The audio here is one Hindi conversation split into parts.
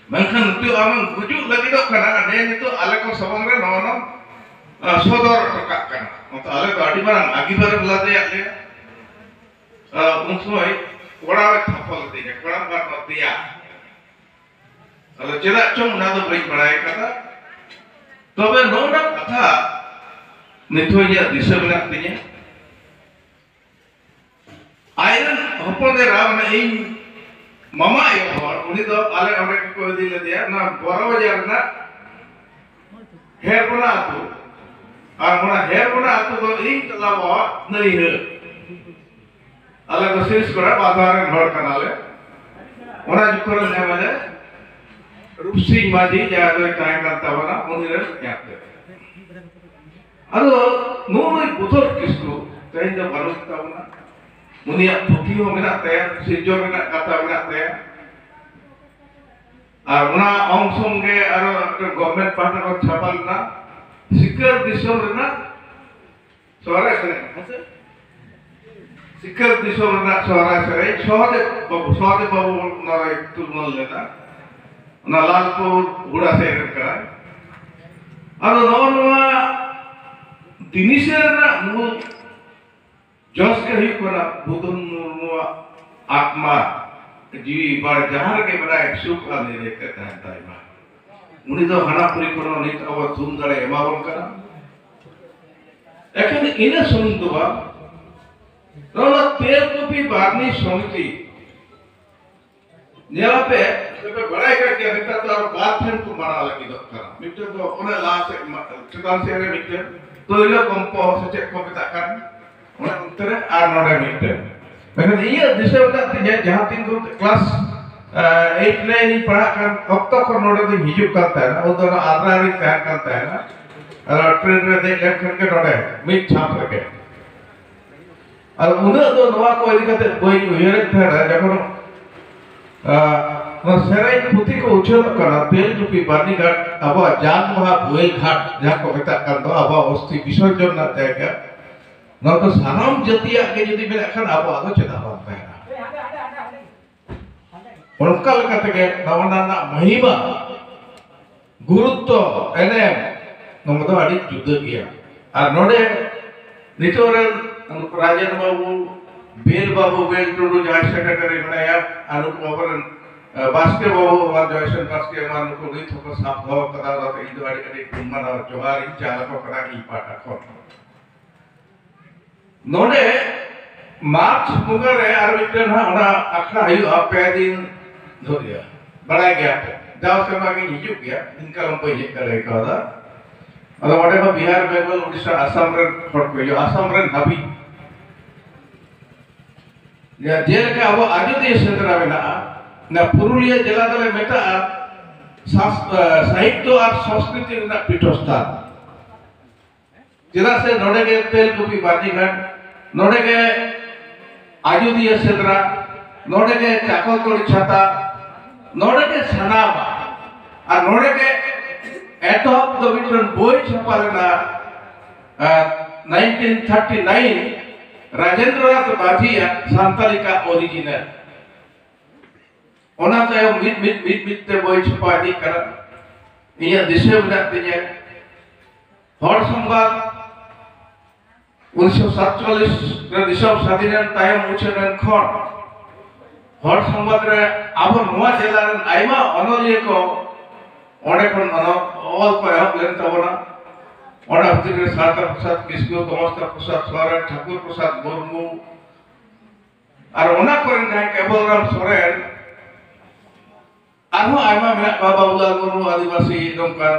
Mungkin itu amang bujuk lagi tu karena ada itu alek ko sabang re nono sodor terkakkan. Untuk alek adi barang agi barang belade ya le. Unsoi orang thapal dia, orang bar dia. Kalau cedak cung nado beri berai kata, tobe nono kata nitunya disebut tinya. Iron hopon de ram ini Mama ya hor, uni do ale orang ko dile dia na boro bajar na hair bona atu ar mona hair bona atu do ing tala bo nai he ale ko sis kora bazar hor kanale ona jukor ne male rupsi maji ja do time karta bana uni re yatte ado nunui butor kisku kain do barus ta bana Munia putih menak teh, sejauh menak kata menak teh. Aruna ongsong ke aro government partner ko chapal na sikar disor na suara sere. Sikar disor na suara sere. Sohade babu na tulmal lena. Na lalpur buda sere kara. Aro nawa dinisir na mul Jos ke hi kora budun murmua atma jiwi bar jahar ke bada suk ane lekte tahan taima. Uni do hana puri kono nit awa zoom dare emabon kana. Ekhane ina sunduba rona ter kopi barni somiti. Nyala pe sepe badai karke nita to aro bathroom ko mara lagi do kana. Mitte to ona la se chitan se mitte toilo kompo sece ko betakan. Orang utara Arnold Hamilton. Maka ia disebut tidak jahat itu kelas 8 ini perakan waktu Arnold itu hidup kata, untuk Arnold itu kata, kalau train itu lekhan ke Arnold, mit chap lagi. Kalau udah tu nama kau ini kata, boy uyaret ada, jangan serai putih ko ucap karena tel jupi barni ghat, apa jang mah boy ghat, jangan kau katakan tu apa osti bisorjon nak jaga. Nah tu salam jatiya ke jadi belakang apa atau cedak apa? Orang kalau kata ke nawana mahima, gurutto, enem, nama tu adik juda kia. Node itu orang raja babu bel tudu jaya sekretari mana ya, anu kawan basket babu joyson basket mana tu itu kau sabda kata itu adik mana johari jalan kau kena ipat akor. Node March mugare arbitan ha ona akha ayu ape din dhoriya badai gaya jao sama ke hijuk ya inka lampai je kare kada ado wade ha Bihar Bengal Odisha Assam ren hot ko yo Assam ren habi ya jel ke abo Ajodiya sendra mena na Purulia jela dale meta sahitya ar sanskriti rena pitostan jela se node ke tel kupi barnigan नोड़े के आजुदिया सेंद्रा नोड़े के चाकोतोड़ी छाता नोड़े के सनामा और नोड़े के एटॉप द विटन बोई छपालना 1939 राजेंद्रनाथ बाजिया सांताली का ओरिजिनल ओना तायो मिट ते बोई छपादी करा इया दिशे बुलाते हैं हर संवाद 1947 रे दिसम स्वाधीन तायम उछेन खन हर संवाद रे आबो नवा जिला रे आइमा अनलिय को ओडे कोन ऑल को हेल्प लेन तबना ओडा भीतर सारदा प्रसाद किस्को गमस्ता प्रसाद सोरेन ठाकुर प्रसाद मुर्मू और ओना कोन जाय केवलराम सोरेन आरो आइमा मेना बाबा मुर्मू आदिवासी दमकान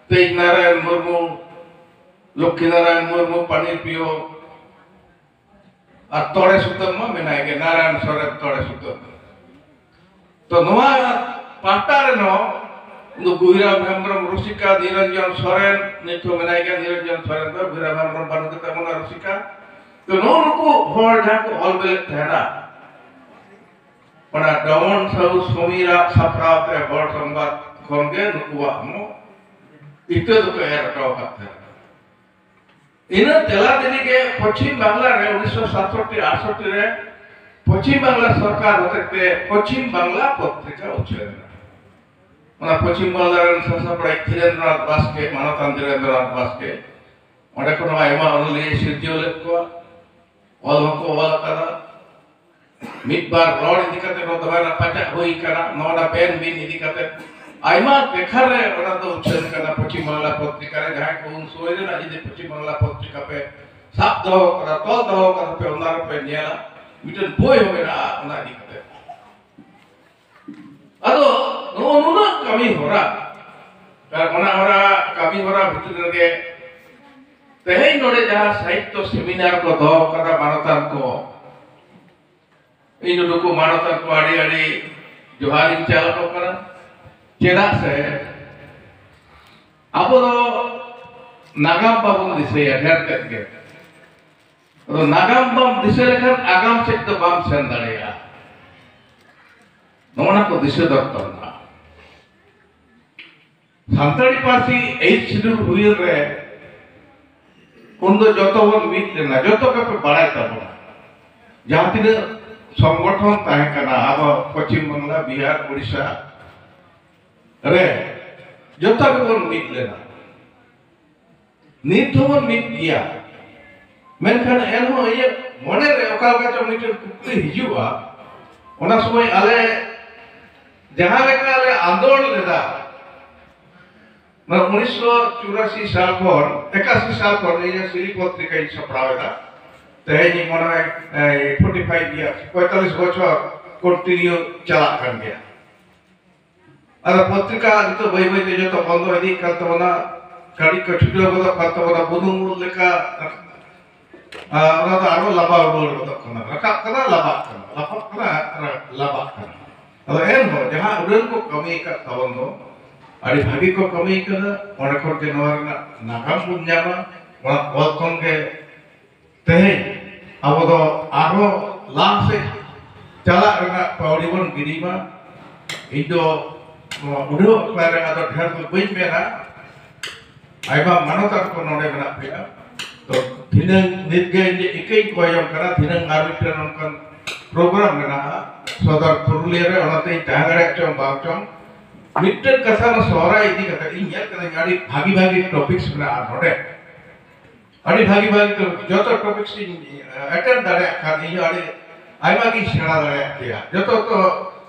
तेज Narayan Murmu Lukki Narayan Murmu Panir Pio और तोड़े सुतम में मिनाएंगे नारायण सोरेन तोड़े सुतम तो नवा पाटारे नो उन गुहिरा हेम्ब्रम रुसिका निरंजन सोरेन निथो मिनाएंगे निरंजन सोरेन तो गुहिरा हेम्ब्रम बानु के तमना रुसिका तो नो नुकु होर जहाँ को ऑल बेले ठहरा पना डॉन साउ सोमीरा सप्रावते होर संबाद खोंगे नुकुआ मो इतने तो कह रटाव करते हैं इन तेला दिन के पश्चिम बांग्ला रे 1967-68 रे पश्चिम बांग्ला सरकार होते पश्चिम बांग्ला पत्रिका उच्छेद पश्चिम बांग्ला सासापड़ा धीरेन्द्रनाथ बास्के मानतान धीरेन्द्रनाथ बास्के अंडे को अनलिया सिरजियो लेद को ऑल हको ऑल करा मिड बार रोड इदी कते रो दबाना पचा होई करा नोना पेन बिन इदी कते आइमा देखा रे ओना तो उच्छेद करा पश्चिम बांग्ला पत्रिका रे जहां को उन सोयरे ना इदी पश्चिम बांग्ला पत्रिका पे साप दो करा तो दो करा पे ओना पे नेला मिटन बोय होना ओना इदी कते अदो नुना कमी होरा ओना होरा कमी होरा भितर रे तेहें नोडे जहां साहित्य सेमिनार को दो कदा मानतान को इन लोग को मानतान को आड़ी आड़ी जोहार इन चाल को करा चेदा से अब तो नागाम बाबू दिसे अधर करके तो नागाम बाम दिसे लेकर आगाम से तो बाम सेन दाड़ेया नोना को दिसे दरकार ना सांताड़ी पासी 8 शेड्यूल हुई रे उन जो मीट लेना जो पे बड़ा तबना जहाँ तीन संगठन तहकना अब पश्चिम बांग्ला बिहार उड़ीसा रे जो बन मीट लेना नित बन मीट गया मेनखान एनहो ये मने रे ओका ओका चो मीटर कुकली हिजुआ ओना समय आले जहाँ लेका आले आंदोलन लेदा 1984 साल पर 81 साल पर ये सिली पत्रिका छपड़ावेदा तेहेनी मने 45 इयर्स 45 बछर कंटिन्यू चला कर गया और पत्रिका तो बई बई जो तो बंद इदी करतबना गाड़ी को छुटो बदा करतबना बुदुम लेका ओना तो आरो लाबा रोड बदा कना रका कना लाबा कना तो एन हो जहां उडन को कमी का तबंदो अड़ी भागी को कमी कदा ओने को के नवरना नागाम बुन्यामा ओना कोलकोन के तेहे अब तो आरो लाभ से चला रना पौड़ीबन गिरीमा इदो उडो क्लारे आदो ढेर को बई मेना आइबा मानता को नोडे बना पेया तो थिनंग नितगे जे एकई कोयम करा थिनंग आर्बिट्रन उनकन प्रोग्राम मेना सदर पुरुलिया रे ओनाते तांगरे चों बाचों मिट्टन कथा न सोरा इदी कथा इन्या कने गाड़ी भागी भागी टॉपिक्स बना नोडे अड़ी भागी भागी तो जो तो टॉपिक्स अटेंड दाड़े खान इयो अड़ी आइमा की सेना दाड़े किया जो तो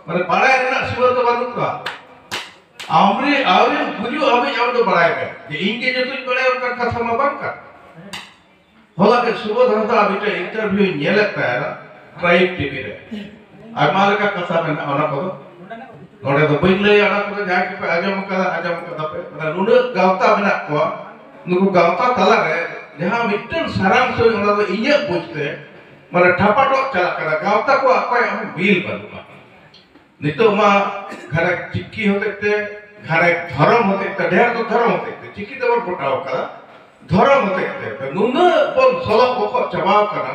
माने बड़ाय ना सिबो तो बनुका आमरे आवरे बुझु अबे जाव तो बड़ाय में जे इनके जो तो बड़ाय उनका कथा में बनका होला के सुबह धरता अभी तो इंटरव्यू नेलता है ट्राइब टीवी रे आइमा का कथा में ओना को नोडे तो बइन ले आना को जाय के आजम का पे नुन गावता बना को नुकु गावता तला रे जहां मिट्टन सारांश ओना तो इया बुझते माने ठपाटो चला करा गावता को अपाय हम बिल बनुमा नितो मा घरे चिक्की होते घरे धर्म होते ढेर तो धर्म होते चिक्की तो बन फटाव करा धर्म होते नुन बन सला को चबाव करा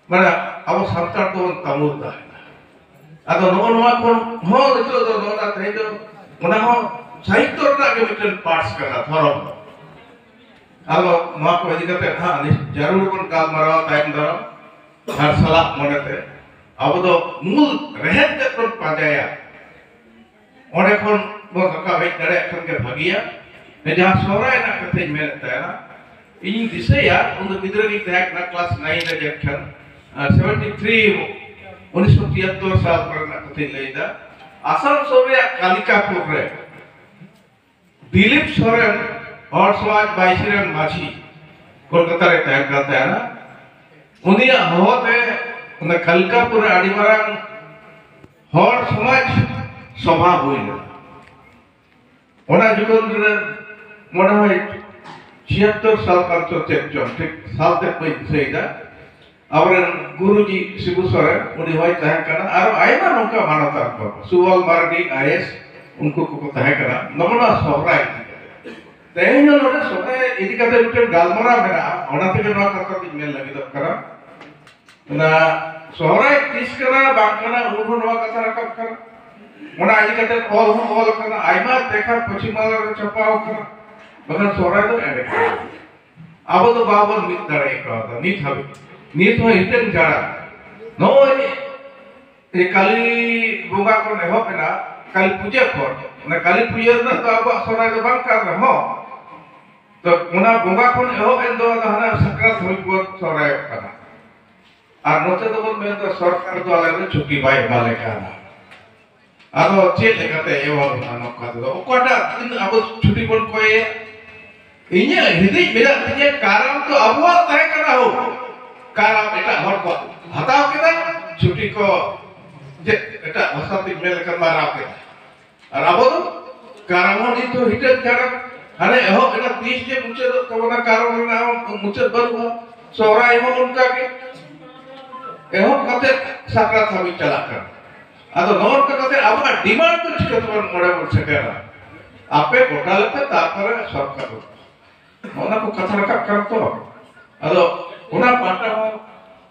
माने अब संतार तो तमुर दा आदो नोनवा कोन हो नितो तो नोना थे तो ओना हो साहित्य रा के मिट्टन पार्ट्स करा धर्म अब मा को इदी कते हां जरूर बन काल मरा टाइम दरा हर सला मनते अब तो मूल रहत के तो पाजाया ओने कोन बो का वे करे खन के भागिया ने जहां सोराय ना कथे मेलता है ना इन दिसया उन बिद्रगी टैग ना क्लास 9 रे जखन 73 1973 साल पर ना कथे लेदा आसाम सोरिया कालिकापुर रे दिलीप सोरेन और समाज बाईसीरन माझी कोलकाता रे टैग करता है ना उनिया होते उन कलकापुर आदिवारां हर समाज सभा हुईना ओना जुगन रे मोना है 76 साल का तो चेक ठीक साल तक कोई सेदा और गुरुजी शिबू सरे उनी होय तहे कना और आइमा नोका मानता को सुवल मार्डी आईएस उनको को तहे कना नमना सोहराय तेहेन नोडे सोहराय इदी कते मिटन गालमरा मेना ओना ते नो कथा दिन मेल लगी तो करा ना सोहराय तीस करा बाकना उनको नो कथा रकब करा ओना इदी कते ऑल कना आइमा देखा पश्चिम बांग्ला रे छपाव करा बगन सोहराय तो एंड अब तो बाबर मित दड़े का नीत हबे नीत हो इतन जाड़ा नो काली बोगा को एहब एना काली पूजा खन काली पूजा ना तो अब सोराय दो बांग कर रहो तो उना बोगा को एहब एन दो हाना सक्रात होई को सोराय कना और नोते दो बन में तो सरकार दो आले छुट्टी बाय बाले काना आदो चेत लेकाते एवं अनो कादो ओकाटा इन अब छुट्टी बन कोए इन्हें हिदी मेरा तिने कारण तो अबुआ तय करा हो कारण एटा हर को हटाओ के छुट्टी को जे एटा हसाती मेल कर मारा के और अब तो कारण नी तो हिटे कारण अरे हो एटा 30 के मुचे तो ना कारण ना मुचे बरु सोराय हो उनका के एहो कते साकरात हबी चला कर आदो नोर कते अब डिमांड को चिकत बन मोड़े बोल सकेला आपे गोटा लेते तापर सरकार ओना को कथा रखा कर तो आदो ओना पाटा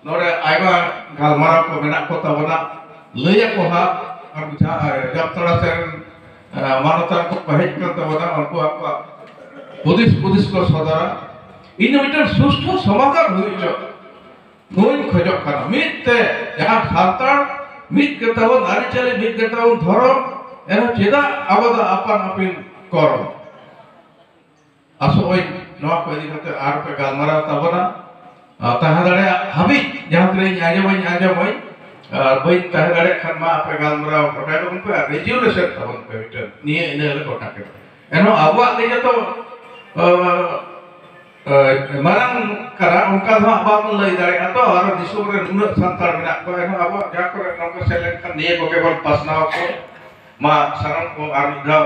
नोरे आइमा गालमारा को मेना को तबना लया को हा और बुझा जब थोड़ा से मानवता को पहेज कर तबना उनको आपका बुद्धिस्ट को सदरा इन मिटर सुष्ठु समाधान हुई जो नोई खजो खाना मिते जहां सान्तार मित करता हो नारी चले मित करता हो धर्म एनो चेदा आबदा अपन अपिन करो असोई नवा को इदी करते आर पे गालमारा तबना ताहा दाड़े हाबी जहां तरे आजमई बई ताहा दाड़े खान मा पे गालमारा गोटा दो पे रेजुलेशन तबन पे मिटर निये इने ले गोटा के एनो आबवा ले जतो marang kara उनका धा बाम लई दाड़े तो और दिसुम रे नुन संतार मेना को एनो अब जा करे नंको सेलेक्ट kan निये को केवल पासनाव को मा सारम को आर मिदाव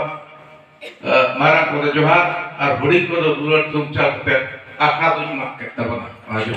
marang को जोहार और बुड़ी को दुलर तुम चालते आका दुई माक के तबना आजो